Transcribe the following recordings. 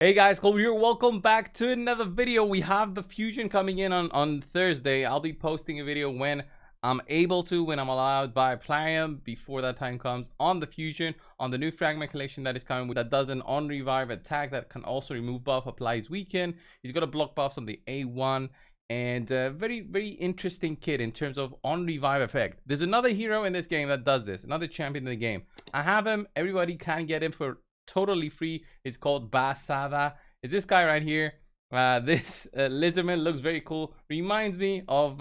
Hey guys, coldbrew here. Welcome back to another video. We have the fusion coming in on Thursday. I'll be posting a video when I'm able to, when I'm allowed by Plarium. Before that time comes, on the fusion, on the new fragment collection that is coming, that does an on revive attack that can also remove buff, applies weaken. He's got a block buffs on the A1, and very interesting kit in terms of on revive effect. There's another hero in this game that does this, another champion in the game. I have him. Everybody can get him for totally free. It's called Basada. It's this guy right here. This lizardman looks very cool. Reminds me of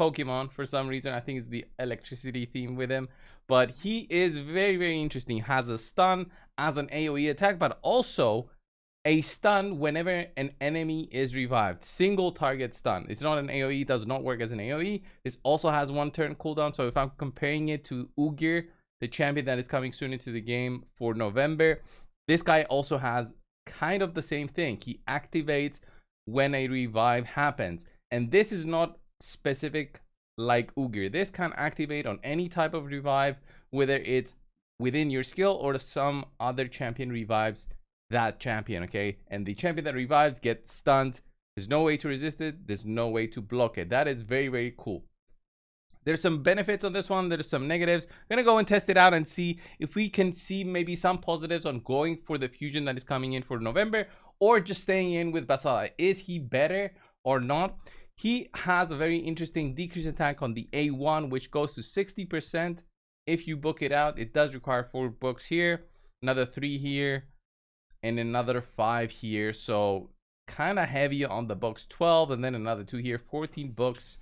Pokemon for some reason. I think it's the electricity theme with him. But he is very interesting. Has a stun as an AoE attack, but also a stun whenever an enemy is revived. Single target stun. It's not an AoE. It does not work as an AoE. This also has 1 turn cooldown. So if I'm comparing it to Ugar, the champion that is coming soon into the game for November, this guy also has kind of the same thing. He activates when a revive happens, and this is not specific like Ugar. This can activate on any type of revive, whether it's within your skill or some other champion revives that champion. Okay, and the champion that revives gets stunned. There's no way to resist it. There's no way to block it. That is very cool. There's some benefits on this one. There's some negatives. I'm gonna go and test it out and see if we can see maybe some positives on going for the fusion that is coming in for November, or just staying in with Basada. Is he better or not? He has a very interesting decrease attack on the A1, which goes to 60% if you book it out. It does require 4 books here, another 3 here, and another 5 here. So kind of heavy on the books. 12, and then another 2 here, 14 books.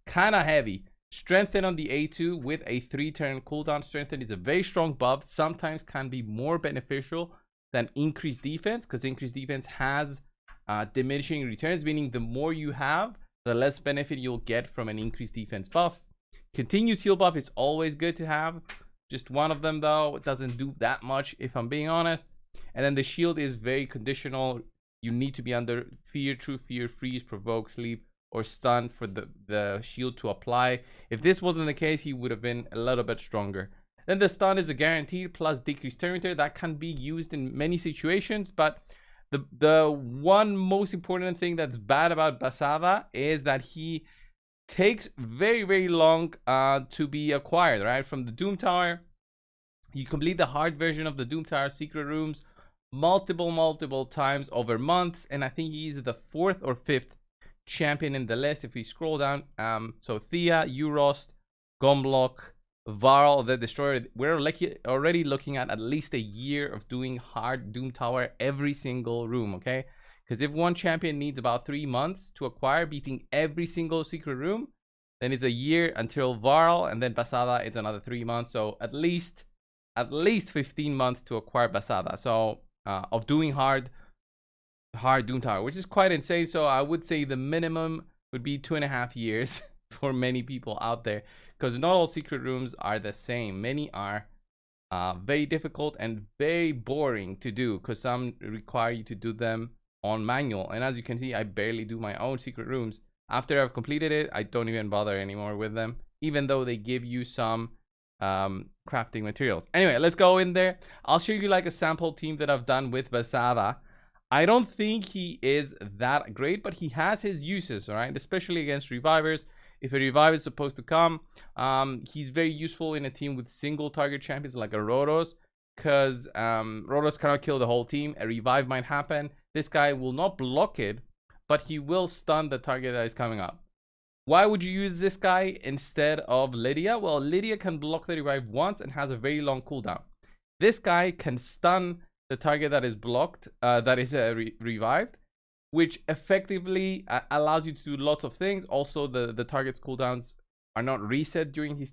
Kind of heavy. Strengthen on the A2 with a 3 turn cooldown. Strengthen is a very strong buff. Sometimes can be more beneficial than increased defense, because increased defense has diminishing returns, meaning the more you have, the less benefit you'll get from an increased defense buff. Continuous heal buff is always good to have. Just one of them though. It doesn't do that much if I'm being honest. And then the shield is very conditional. You need to be under fear, true fear, freeze, provoke, sleep, or stun for the shield to apply. If this wasn't the case, he would have been a little bit stronger. Then the stun is a guaranteed plus decreased turn meter that can be used in many situations, but the one most important thing that's bad about Basada is that he takes very long to be acquired. Right, from the Doom Tower, you complete the hard version of the Doom Tower secret rooms multiple times over months, and I think he's the 4th or 5th champion in the list. If we scroll down, so Thea, Urost, Gomlock, Varl, the Destroyer, we're already looking at least a year of doing hard Doom Tower every single room. Okay, because if one champion needs about 3 months to acquire, beating every single secret room, then it's a year until Varl, and then Basada it's another 3 months. So at least 15 months to acquire Basada. So of doing hard Doom Tower, which is quite insane. So I would say the minimum would be 2.5 years for many people out there, because not all secret rooms are the same. Many are very difficult and very boring to do, because some require you to do them on manual, and as you can see, I barely do my own secret rooms. After I've completed it, I don't even bother anymore with them, even though they give you some crafting materials. Anyway, let's go in there. I'll show you like a sample team that I've done with Basada. I don't think he is that great, but he has his uses, all right? Especially against revivers. If a revive is supposed to come, he's very useful in a team with single target champions like a Rotos, because Rotos cannot kill the whole team. A revive might happen. This guy will not block it, but he will stun the target that is coming up. Why would you use this guy instead of Lydia? Well, Lydia can block the revive once and has a very long cooldown. This guy can stun the target that is blocked, that is revived, which effectively allows you to do lots of things. Also, the target's cooldowns are not reset during his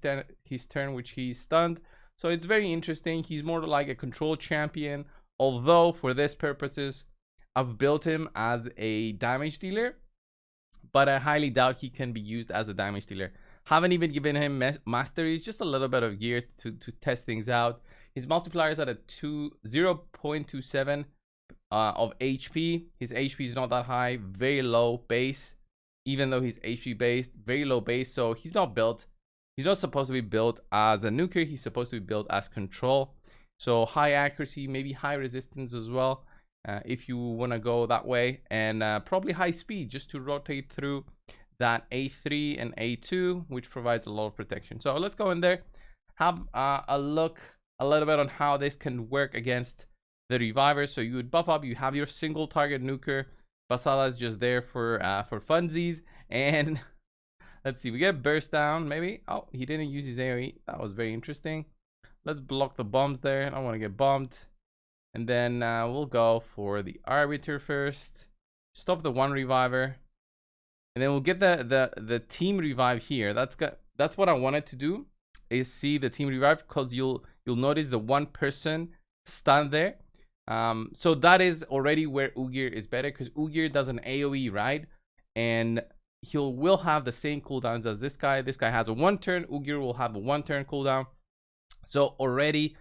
turn, which he's stunned. So it's very interesting. He's more like a control champion, although for this purposes, I've built him as a damage dealer, but I highly doubt he can be used as a damage dealer. Haven't even given him masteries, just a little bit of gear to test things out. His multiplier is at a 0.27 of HP. His HP is not that high, very low base, even though he's HP based, very low base. So he's not supposed to be built as a nuker. He's supposed to be built as control. So high accuracy, maybe high resistance as well. if you want to go that way, and probably high speed just to rotate through that A3 and A2, which provides a lot of protection. So let's go in there, have a look a little bit on how this can work against the revivers. So you would buff up, you have your single target nuker. Basada is just there for funsies, and let's see, we get burst down maybe. Oh, he didn't use his AoE. That was very interesting. Let's block the bombs there. I don't want to get bombed. And then we'll go for the arbiter first. Stop the one reviver, and then we'll get the team revive here. That's what I wanted to do, is see the team revive, because you'll notice the one person stand there. So that is already where Ugar is better, because Ugar does an AoE, right? And will have the same cooldowns as this guy. This guy has a 1 turn. Ugar will have a 1 turn cooldown. So already,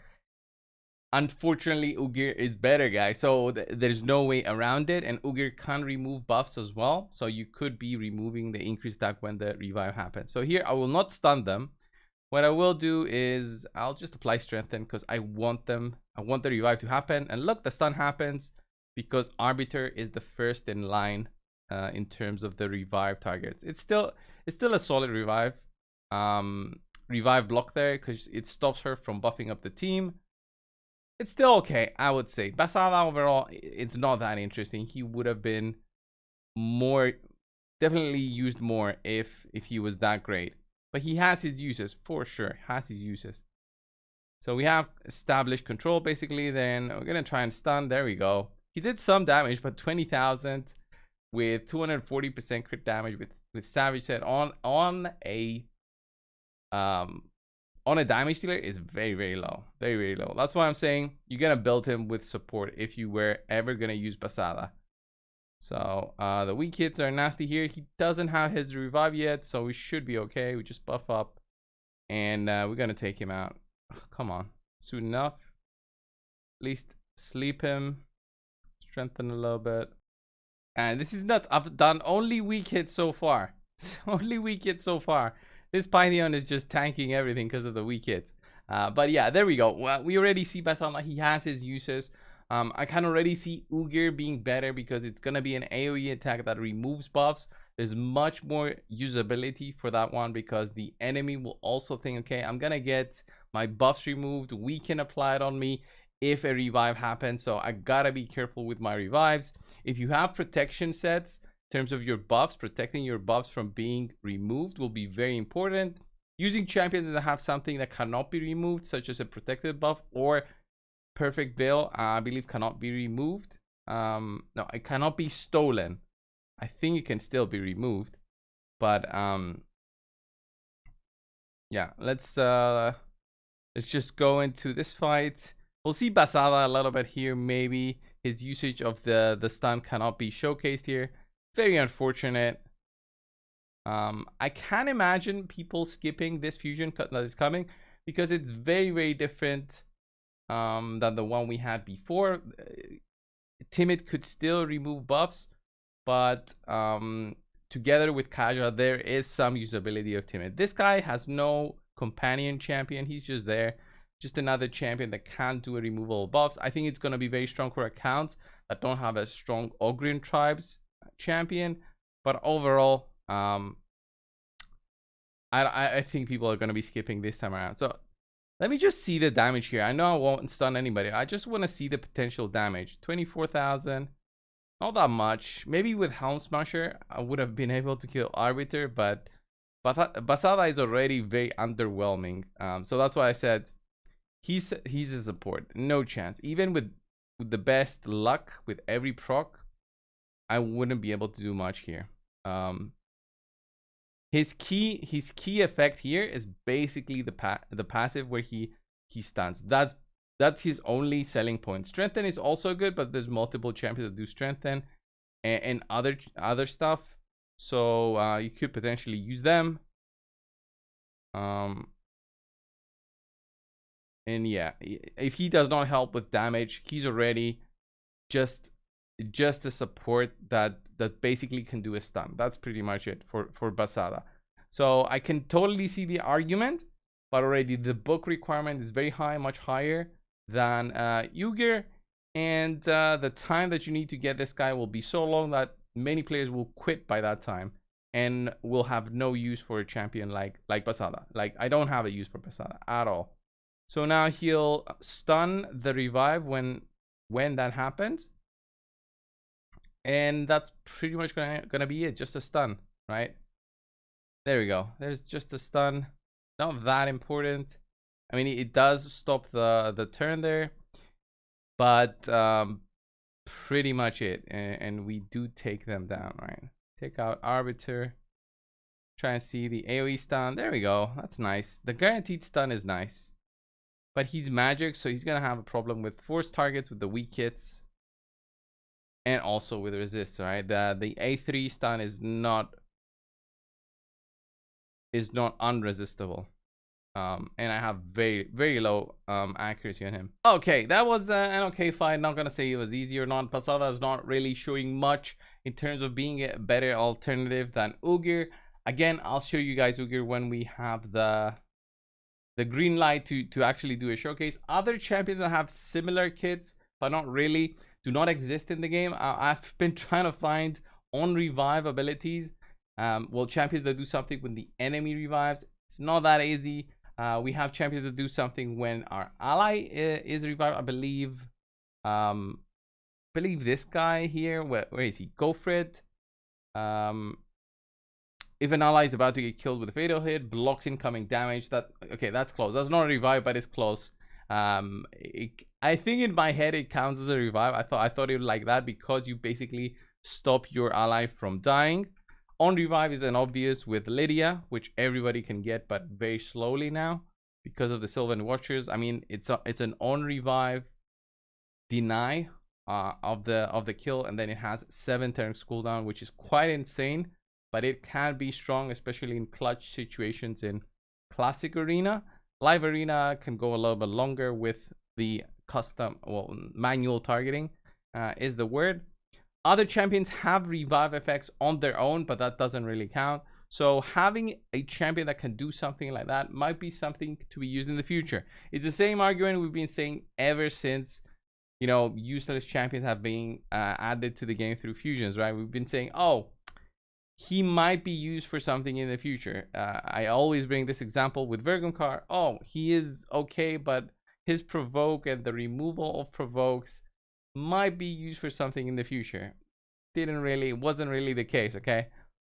unfortunately, Ugar is better, guys. So there's no way around it. And Ugar can remove buffs as well. So you could be removing the increased attack when the revive happens. So here, I will not stun them. What I will do is I'll just apply strengthen, because I want the revive to happen. And look, the stun happens because arbiter is the first in line in terms of the revive targets. It's still a solid revive block there, because it stops her from buffing up the team. It's still okay, I would say. Basada overall, it's not that interesting. He would have been definitely used more if he was that great. But he has his uses, for sure. Has his uses. So we have established control, basically. Then we're going to try and stun. There we go. He did some damage, but 20,000 with 240% crit damage with Savage Set on a damage dealer is very, very low. Very, very low. That's why I'm saying you're going to build him with support if you were ever going to use Basada. So the weak hits are nasty here. He doesn't have his revive yet, so we should be okay. We just buff up, and we're gonna take him out. Oh, come on, soon enough. At least sleep him, strengthen a little bit. And this is nuts. I've done only weak hits so far. Only weak hits so far. This Pythion is just tanking everything because of the weak hits. But yeah, there we go. Well, we already see Basada. He has his uses. I can already see Ugar being better, because it's going to be an AoE attack that removes buffs. There's much more usability for that one, because the enemy will also think, okay, I'm going to get my buffs removed. We can apply it on me if a revive happens. So I got to be careful with my revives. If you have protection sets, in terms of your buffs, protecting your buffs from being removed will be very important. Using champions that have something that cannot be removed, such as a protected buff or perfect veil, I believe cannot be removed. No, it cannot be stolen. I think it can still be removed, but yeah, let's just go into this fight. We'll see Basada a little bit here. Maybe his usage of the stun cannot be showcased here. Very unfortunate. I can imagine people skipping this fusion cut that is coming, because it's very, very different than the one we had before. Timid could still remove buffs, but together with Kaja, there is some usability of Timid. This guy has no companion champion. He's just there, just another champion that can't do a removal of buffs. I think it's going to be very strong for accounts that don't have a strong Ogrian tribes champion, but overall I think people are going to be skipping this time around. So let me just see the damage here. I know I won't stun anybody. I just want to see the potential damage. 24,000. Not that much. Maybe with Helm Smasher, I would have been able to kill Arbiter, but Basada is already very underwhelming. So that's why I said he's a support. No chance. Even with the best luck, with every proc, I wouldn't be able to do much here. His key effect here is basically the passive where he stuns. That's his only selling point. Strengthen is also good, but there's multiple champions that do strengthen and other stuff. So you could potentially use them. And yeah, if he does not help with damage, he's already just a support that basically can do a stun. That's pretty much it for Basada. So I can totally see the argument, but already the book requirement is very high, much higher than Ugar. And the time that you need to get this guy will be so long that many players will quit by that time and will have no use for a champion like Basada. Like, I don't have a use for Basada at all. So now he'll stun the revive when that happens. And that's pretty much gonna be it. Just a stun, right? There we go. There's just a stun. Not that important. I mean, it does stop the turn there, but pretty much it. And we do take them down, right? Take out Arbiter. Try and see the AoE stun. There we go. That's nice. The guaranteed stun is nice. But he's magic, so he's going to have a problem with force targets, with the weak hits. And also with resist, right? The A3 stun is not unresistible. And I have very low accuracy on him. Okay, that was an okay fight. Not gonna say it was easy or not. Basada is not really showing much in terms of being a better alternative than Ugar. Again, I'll show you guys Ugar when we have the green light to actually do a showcase. Other champions that have similar kits but not really do not exist in the game. I've been trying to find on revive abilities. Well, champions that do something when the enemy revives. It's not that easy. We have champions that do something when our ally is revived. I believe this guy here. Where is he? Go for it. If an ally is about to get killed with a fatal hit, blocks incoming damage. Okay, that's close. That's not a revive, but it's close. I think in my head it counts as a revive. I thought it would like that because you basically stop your ally from dying. On revive is an obvious with Lydia, which everybody can get, but very slowly now because of the Sylvan Watchers. I mean, it's an on revive deny of the kill, and then it has 7 turns cooldown, which is quite insane. But it can be strong, especially in clutch situations in classic arena. Live arena can go a little bit longer with the custom, well, manual targeting is the word. Other champions have revive effects on their own, but that doesn't really count. So having a champion that can do something like that might be something to be used in the future. It's the same argument we've been saying ever since, you know, useless champions have been added to the game through fusions, right? We've been saying, oh, he might be used for something in the future. I always bring this example with Vergumkar. Oh, he is okay, but his provoke and the removal of provokes might be used for something in the future. Wasn't really the case. Okay,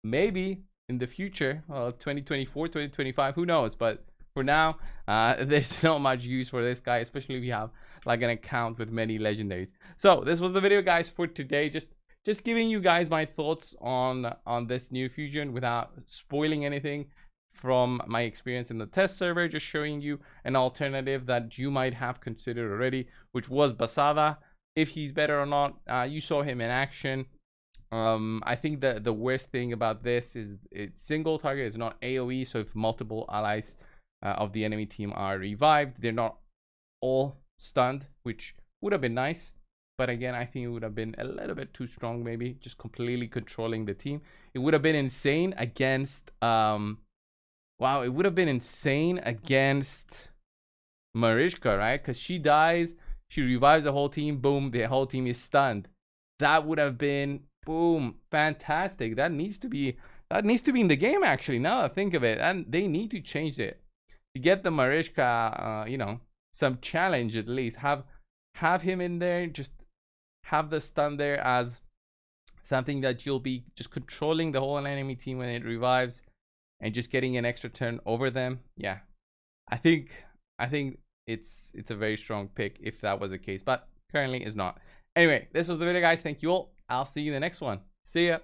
maybe in the future, 2024, 2025, who knows? But for now, there's not much use for this guy, especially if you have like an account with many legendaries. So this was the video, guys, for today. Just giving you guys my thoughts on this new fusion without spoiling anything from my experience in the test server. Just showing you an alternative that you might have considered already, which was Basada. If he's better or not, you saw him in action. I think that the worst thing about this is it's single target. It's not AoE, so if multiple allies of the enemy team are revived, they're not all stunned, which would have been nice. But again, I think it would have been a little bit too strong, maybe just completely controlling the team. It would have been insane against wow, it would have been insane against Mariska, right? Because she dies, she revives the whole team, boom, the whole team is stunned. That would have been boom, fantastic. That needs to be in the game, actually, now that I think of it. And they need to change it to get the Mariska you know, some challenge. At least have him in there. Just have the stun there as something that you'll be just controlling the whole enemy team when it revives and just getting an extra turn over them. Yeah, I think it's a very strong pick if that was the case, but currently is not. Anyway, this was the video, guys. Thank you all. I'll see you in the next one. See ya.